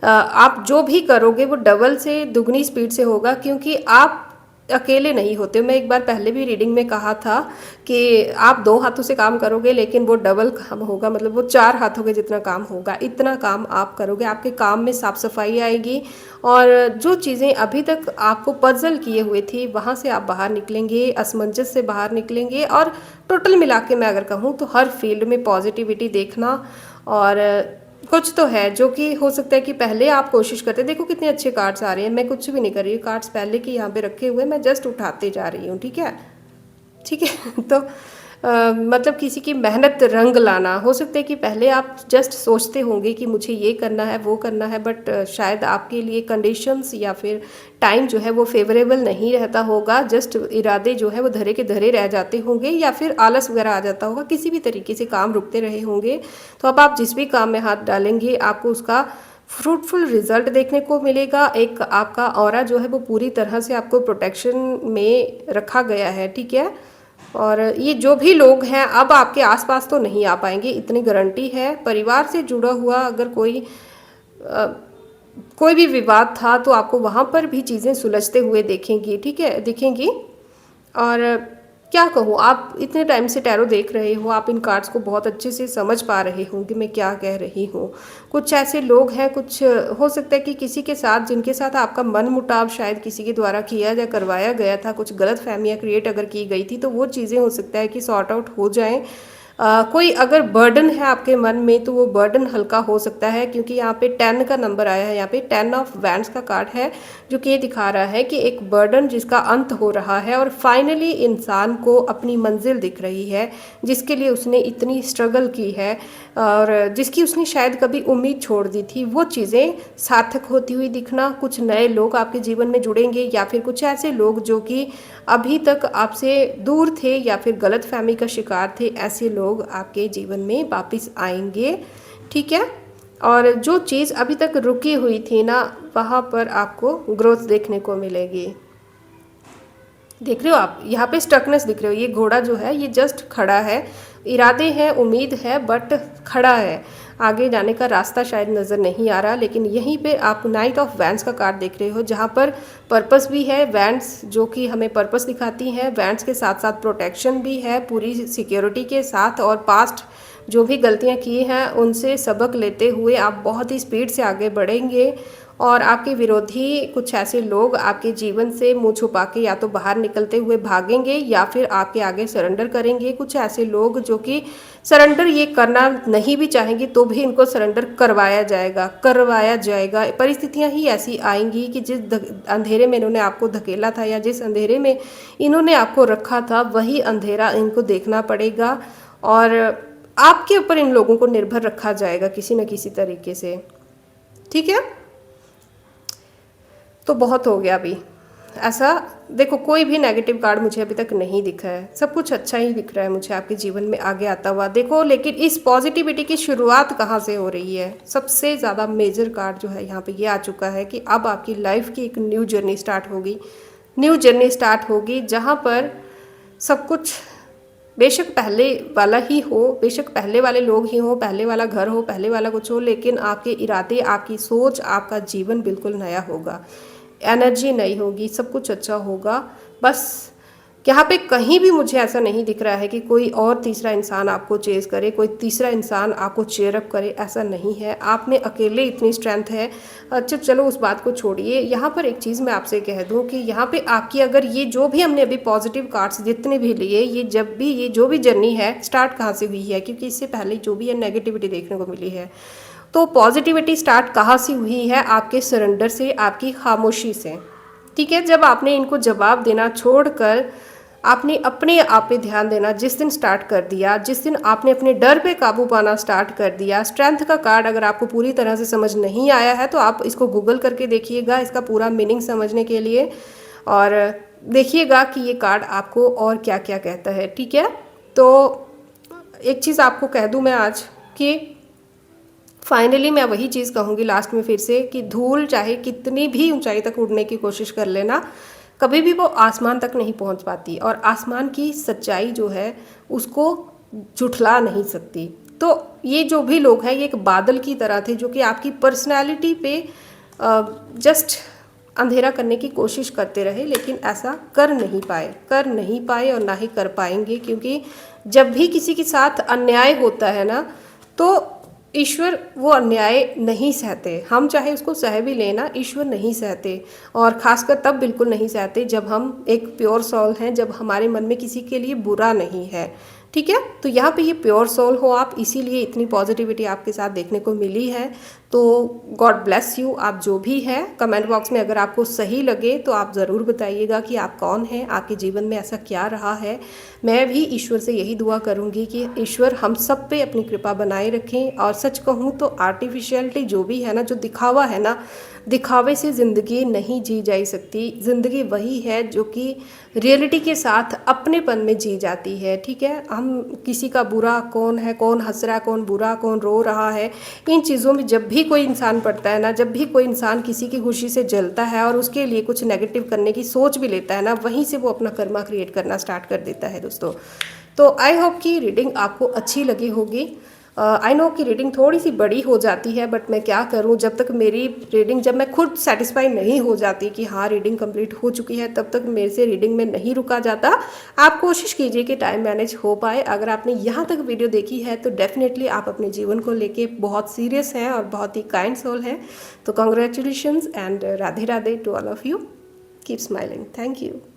आप जो भी करोगे वो डबल से दुगनी स्पीड से होगा, क्योंकि आप अकेले नहीं होते। मैं एक बार पहले भी रीडिंग में कहा था कि आप 2 हाथों से काम करोगे, लेकिन वो डबल काम होगा, मतलब वो 4 हाथों के जितना काम होगा, इतना काम आप करोगे। आपके काम में साफ सफाई आएगी, और जो चीज़ें अभी तक आपको पजल किए हुए थी, वहाँ से आप बाहर निकलेंगे, असमंजस से बाहर निकलेंगे। और टोटल मिला के मैं अगर कहूँ तो हर फील्ड में पॉजिटिविटी देखना, और कुछ तो है जो कि हो सकता है कि पहले आप कोशिश करते। देखो कितने अच्छे कार्ड्स आ रहे हैं, मैं कुछ भी नहीं कर रही हूँ, कार्ड्स पहले के यहाँ पे रखे हुए, मैं जस्ट उठाते जा रही हूँ। ठीक है, ठीक है। तो मतलब किसी की मेहनत रंग लाना, हो सकता है कि पहले आप जस्ट सोचते होंगे कि मुझे ये करना है, वो करना है, बट शायद आपके लिए कंडीशंस या फिर टाइम जो है वो फेवरेबल नहीं रहता होगा। जस्ट इरादे जो है वो धरे के धरे रह जाते होंगे, या फिर आलस वगैरह आ जाता होगा, किसी भी तरीके से काम रुकते रहे होंगे। तो अब आप जिस भी काम में हाथ डालेंगे, आपको उसका फ्रूटफुल रिजल्ट देखने को मिलेगा। एक आपका ऑरा जो है वो पूरी तरह से आपको प्रोटेक्शन में रखा गया है। ठीक है, और ये जो भी लोग हैं अब आपके आसपास तो नहीं आ पाएंगे, इतनी गारंटी है। परिवार से जुड़ा हुआ अगर कोई भी विवाद था, तो आपको वहाँ पर भी चीज़ें सुलझते हुए देखेंगी। ठीक है, दिखेंगी। और क्या कहूँ, आप इतने टाइम से टैरो देख रहे हो, आप इन कार्ड्स को बहुत अच्छे से समझ पा रहे हो कि मैं क्या कह रही हूँ। कुछ ऐसे लोग हैं, कुछ हो सकता है कि किसी के साथ, जिनके साथ आपका मन मुटाव शायद किसी के द्वारा किया या करवाया गया था, कुछ गलत फहमियाँ क्रिएट अगर की गई थी, तो वो चीज़ें हो सकता है कि सॉर्ट आउट हो जाएं। कोई अगर बर्डन है आपके मन में तो वो बर्डन हल्का हो सकता है, क्योंकि यहाँ पे 10 का नंबर आया है, यहाँ पे 10 ऑफ वैंड्स का कार्ड है, जो कि ये दिखा रहा है कि एक बर्डन जिसका अंत हो रहा है और फाइनली इंसान को अपनी मंजिल दिख रही है, जिसके लिए उसने इतनी स्ट्रगल की है और जिसकी उसने शायद कभी उम्मीद छोड़ दी थी, वो चीज़ें सार्थक होती हुई दिखना। कुछ नए लोग आपके जीवन में जुड़ेंगे या फिर कुछ ऐसे लोग जो कि अभी तक आपसे दूर थे या फिर गलतफहमी का शिकार थे, ऐसे लोग आपके जीवन में वापस आएंगे, ठीक है। और जो चीज़ अभी तक रुकी हुई थी ना, वहाँ पर आपको ग्रोथ देखने को मिलेगी। देख रहे हो आप, यहाँ पे स्टकनेस दिख रहे हो, ये घोड़ा जो है ये जस्ट खड़ा है, इरादे हैं, उम्मीद है, बट खड़ा है, आगे जाने का रास्ता शायद नज़र नहीं आ रहा। लेकिन यहीं पे आप नाइट ऑफ वैंड्स का कार्ड देख रहे हो, जहाँ पर पर्पस भी है, वैंड्स जो कि हमें पर्पस दिखाती हैं, वैंड्स के साथ साथ प्रोटेक्शन भी है पूरी सिक्योरिटी के साथ, और पास्ट जो भी गलतियाँ की हैं उनसे सबक लेते हुए आप बहुत ही स्पीड से आगे बढ़ेंगे। और आपके विरोधी कुछ ऐसे लोग आपके जीवन से मुंह छुपा के या तो बाहर निकलते हुए भागेंगे या फिर आपके आगे सरेंडर करेंगे। कुछ ऐसे लोग जो कि सरेंडर ये करना नहीं भी चाहेंगे तो भी इनको सरेंडर करवाया जाएगा। परिस्थितियां ही ऐसी आएंगी कि जिस अंधेरे में इन्होंने आपको धकेला था या जिस अंधेरे में इन्होंने आपको रखा था, वही अंधेरा इनको देखना पड़ेगा और आपके ऊपर इन लोगों को निर्भर रखा जाएगा किसी न किसी तरीके से, ठीक है। तो बहुत हो गया अभी ऐसा। देखो, कोई भी नेगेटिव कार्ड मुझे अभी तक नहीं दिखा है, सब कुछ अच्छा ही दिख रहा है मुझे आपके जीवन में आगे आता हुआ। देखो, लेकिन इस पॉजिटिविटी की शुरुआत कहाँ से हो रही है? सबसे ज़्यादा मेजर कार्ड जो है यहाँ पे ये आ चुका है कि अब आपकी लाइफ की एक न्यू जर्नी स्टार्ट होगी, जहाँ पर सब कुछ बेशक पहले वाला ही हो, बेशक पहले वाले लोग ही हो, पहले वाला घर हो, पहले वाला कुछ हो, लेकिन आपके इरादे, आपकी सोच, आपका जीवन बिल्कुल नया होगा, एनर्जी नई होगी, सब कुछ अच्छा होगा। बस यहाँ पे कहीं भी मुझे ऐसा नहीं दिख रहा है कि कोई और तीसरा इंसान आपको चेज़ करे, कोई तीसरा इंसान आपको चेयर अप करे, ऐसा नहीं है। आप में अकेले इतनी स्ट्रेंथ है। अच्छा चलो उस बात को छोड़िए, यहाँ पर एक चीज़ मैं आपसे कह दूँ कि यहाँ पे आपकी अगर ये जो भी हमने अभी पॉजिटिव कार्ड्स जितने भी लिए, ये जो भी जर्नी है स्टार्ट कहाँ से हुई है, क्योंकि इससे पहले जो भी है नेगेटिविटी देखने को मिली है, तो पॉजिटिविटी स्टार्ट कहाँ से हुई है? आपके सरेंडर से, आपकी खामोशी से, ठीक है। जब आपने इनको जवाब देना छोड़कर आपने अपने आप पे ध्यान देना जिस दिन स्टार्ट कर दिया, जिस दिन आपने अपने डर पे काबू पाना स्टार्ट कर दिया। स्ट्रेंथ का कार्ड अगर आपको पूरी तरह से समझ नहीं आया है तो आप इसको गूगल करके देखिएगा इसका पूरा मीनिंग समझने के लिए, और देखिएगा कि ये कार्ड आपको और क्या क्या कहता है, ठीक है। तो एक चीज़ आपको कह दूँ मैं आज कि फाइनली मैं वही चीज़ कहूँगी लास्ट में फिर से कि धूल चाहे कितनी भी ऊंचाई तक उड़ने की कोशिश कर लेना, कभी भी वो आसमान तक नहीं पहुंच पाती, और आसमान की सच्चाई जो है उसको झुठला नहीं सकती। तो ये जो भी लोग हैं ये एक बादल की तरह थे जो कि आपकी पर्सनैलिटी पे जस्ट अंधेरा करने की कोशिश करते रहे, लेकिन ऐसा कर नहीं पाए और ना ही कर पाएंगे, क्योंकि जब भी किसी के साथ अन्याय होता है ना, तो ईश्वर वो अन्याय नहीं सहते। हम चाहे उसको सह भी लेना, ईश्वर नहीं सहते, और खासकर तब बिल्कुल नहीं सहते जब हम एक प्योर सोल हैं, जब हमारे मन में किसी के लिए बुरा नहीं है, ठीक है। तो यहाँ पे ये प्योर सोल हो आप, इसीलिए इतनी पॉजिटिविटी आपके साथ देखने को मिली है। तो गॉड ब्लेस यू। आप जो भी है, कमेंट बॉक्स में अगर आपको सही लगे तो आप ज़रूर बताइएगा कि आप कौन हैं, आपके जीवन में ऐसा क्या रहा है। मैं भी ईश्वर से यही दुआ करूँगी कि ईश्वर हम सब पे अपनी कृपा बनाए रखें। और सच कहूँ तो आर्टिफिशियलिटी जो भी है ना, जो दिखावा है ना, दिखावे से ज़िंदगी नहीं जी जा सकती। ज़िंदगी वही है जो कि रियलिटी के साथ अपनेपन में जी जाती है, ठीक है। हम किसी का बुरा कौन है, कौन हंस रहा है, कौन बुरा, कौन रो रहा है, इन चीज़ों में जब भी कोई इंसान पड़ता है ना, जब भी कोई इंसान किसी की खुशी से जलता है और उसके लिए कुछ नेगेटिव करने की सोच भी लेता है ना, वहीं से वो अपना कर्मा क्रिएट करना स्टार्ट कर देता है दोस्तों। तो आई होप कि रीडिंग आपको अच्छी लगी होगी, आई नो कि रीडिंग थोड़ी सी बड़ी हो जाती है, बट मैं क्या करूं, जब तक मेरी रीडिंग, जब मैं खुद सेटिस्फाई नहीं हो जाती कि हाँ रीडिंग कंप्लीट हो चुकी है, तब तक मेरे से रीडिंग में नहीं रुका जाता। आप कोशिश कीजिए कि टाइम मैनेज हो पाए। अगर आपने यहाँ तक वीडियो देखी है तो डेफिनेटली आप अपने जीवन को लेके बहुत सीरियस हैं और बहुत ही काइंड सोल हैं। तो congratulations and Radhe Radhe to all of you. Keep smiling. Thank you.